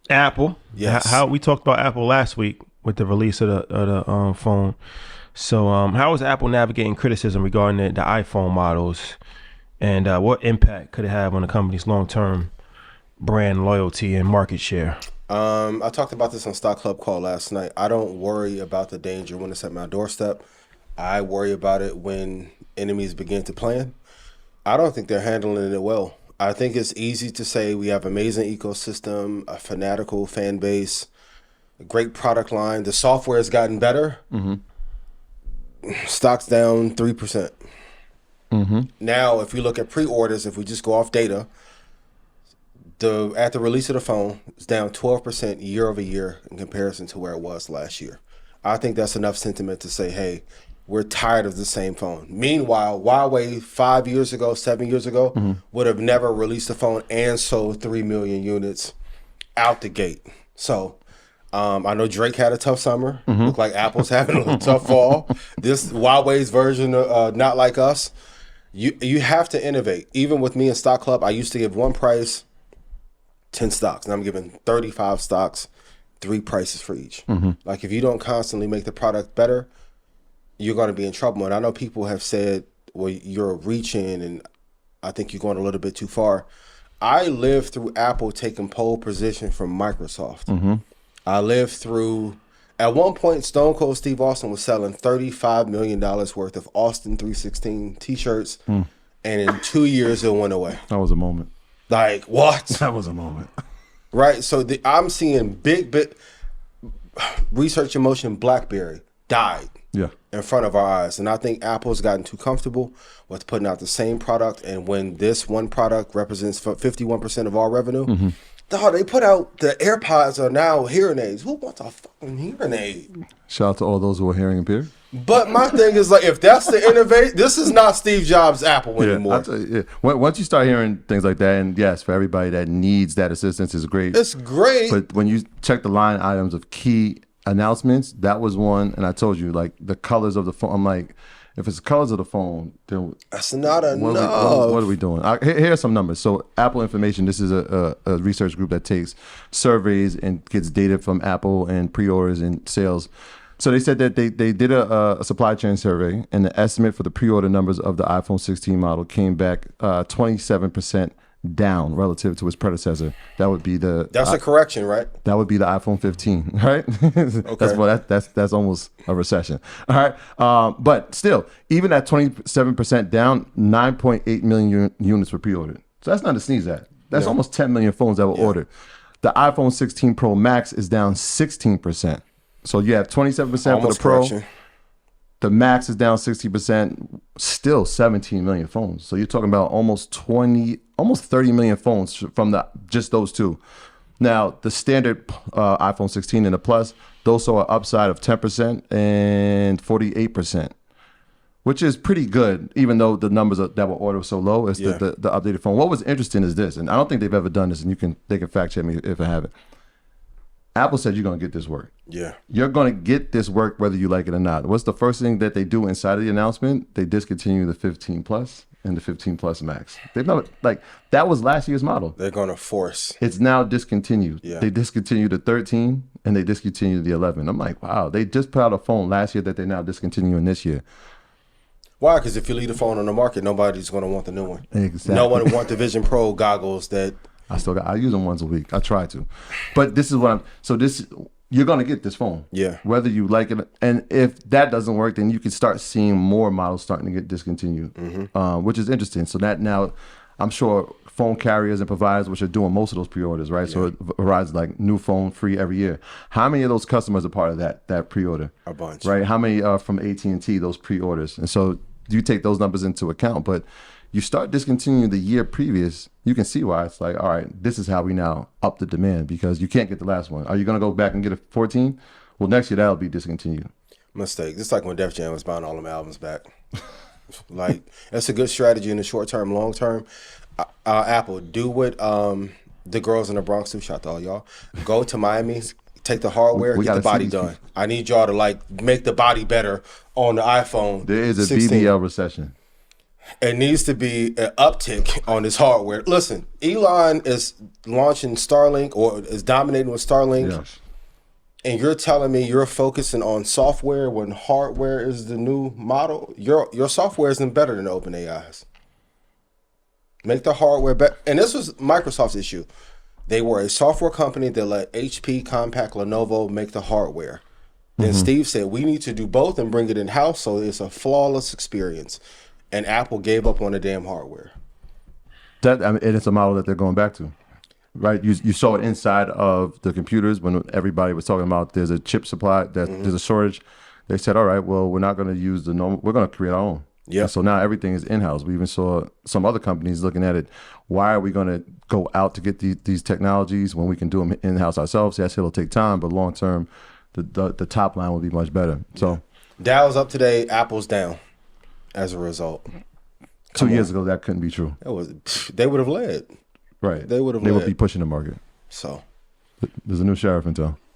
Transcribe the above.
Apple. Yes. How we talked about Apple last week with the release of the phone. So how is Apple navigating criticism regarding the iPhone models, and what impact could it have on the company's long-term brand loyalty and market share? I talked about this on Stock Club call last night. I don't worry about the danger when it's at my doorstep. I worry about it when enemies begin to plan. I don't think they're handling it well. I think it's easy to say we have amazing ecosystem, a fanatical fan base, a great product line. The software has gotten better. Stock's down 3%. Now, if you look at pre-orders, if we just go off data, at the release of the phone, it's down 12% year over year in comparison to where it was last year. I think that's enough sentiment to say, hey, we're tired of the same phone. Meanwhile, Huawei 5 years ago, 7 years ago, would have never released a phone and sold 3 million units out the gate. So I know Drake had a tough summer. Looked like Apple's having a tough fall. This Huawei's version of Not Like Us. You have to innovate. Even with me in Stock Club, I used to give one price, 10 stocks. And I'm giving 35 stocks, 3 prices for each. Like if you don't constantly make the product better, you're going to be in trouble. And I know people have said, well, you're reaching, and I think you're going a little bit too far. I lived through Apple taking pole position from Microsoft. I lived through, at one point, Stone Cold Steve Austin was selling $35 million worth of Austin 316 t-shirts. And in 2 years, it went away. That was a moment. Like, what? That was a moment. Right? So I'm seeing big research in motion. BlackBerry died in front of our eyes. And I think Apple's gotten too comfortable with putting out the same product. And when this one product represents 51% of our revenue, dog, they put out the AirPods are now hearing aids. Who wants a fucking hearing aid? Shout out to all those who are hearing impaired. But my thing is, like, if that's the innovate, this is not Steve Jobs' Apple anymore. Once you start hearing things like that, and yes, for everybody that needs that assistance is great. It's great. But when you check the line items of key announcements, that was one. And I told you, like, the colors of the phone. I'm like, if it's the colors of the phone, then that's not enough. What are we doing? Here are some numbers. So Apple Information, this is a research group that takes surveys and gets data from Apple and pre-orders and sales. So they said that they did a supply chain survey, and the estimate for the pre-order numbers of the iPhone 16 model came back 27% down relative to its predecessor. That would be That's a correction, right? That would be the iPhone 15, right? Okay. That's almost a recession. All right. But still, even at 27% down, 9.8 million units were pre-ordered. So that's not to sneeze at. That's almost 10 million phones that were ordered. The iPhone 16 Pro Max is down 16%. So you have 27% for the Pro. Correction. The Max is down 60%, still 17 million phones. So you're talking about almost 30 million phones from just those two. Now, the standard iPhone 16 and the Plus, those saw an upside of 10% and 48%, which is pretty good, even though the numbers that were ordered were so low. It's the updated phone. What was interesting is this, and I don't think they've ever done this, and they can fact check me if I haven't. Apple said you're going to get this work. Yeah. You're going to get this work whether you like it or not. What's the first thing that they do inside of the announcement? They discontinue the 15 Plus and the 15 Plus Max. They've never, that was last year's model. They're going to force. It's now discontinued. Yeah. They discontinued the 13 and they discontinued the 11. I'm like, wow, they just put out a phone last year that they're now discontinuing this year. Why? Because if you leave the phone on the market, nobody's going to want the new one. Exactly. No one wants the Vision Pro goggles that... I use them once a week. I try to. But this is you're going to get this phone. Yeah. Whether you like it. And if that doesn't work, then you can start seeing more models starting to get discontinued, which is interesting. So that now, I'm sure phone carriers and providers, which are doing most of those pre-orders, right? Yeah. So Verizon's like new phone free every year. How many of those customers are part of that pre-order? A bunch. Right? How many are from AT&T, those pre-orders? And so you take those numbers into account. But you start discontinuing the year previous, you can see why it's like, all right, this is how we now up the demand because you can't get the last one. Are you going to go back and get a 14? Well, next year that'll be discontinued. Mistake. It's like when Def Jam was buying all them albums back. Like, that's a good strategy in the short term, long term. Apple, do what the girls in the Bronx do. Shout out to all y'all. Go to Miami, take the hardware, get the body done. I need y'all to make the body better on the iPhone. There is a 16. BBL recession. It needs to be an uptick on this hardware. Listen, Elon is launching Starlink or is dominating with Starlink. Yes. And you're telling me you're focusing on software when hardware is the new model? Your software isn't better than OpenAI's. Make the hardware better. And this was Microsoft's issue. They were a software company that let HP, Compaq, Lenovo make the hardware. Then Steve said, we need to do both and bring it in-house so it's a flawless experience. And Apple gave up on the damn hardware. And it's a model that they're going back to. Right, you saw it inside of the computers when everybody was talking about there's a chip supply, that there's a shortage. They said, all right, well, we're not going to use the normal, we're going to create our own. Yeah. So now everything is in-house. We even saw some other companies looking at it. Why are we going to go out to get these technologies when we can do them in-house ourselves? Yes, it'll take time, but long term, the top line will be much better. So Dow's up today, Apple's down as a result. 2 years ago, that couldn't be true. They would have led. Right. They would be pushing the market. So There's a new sheriff in town.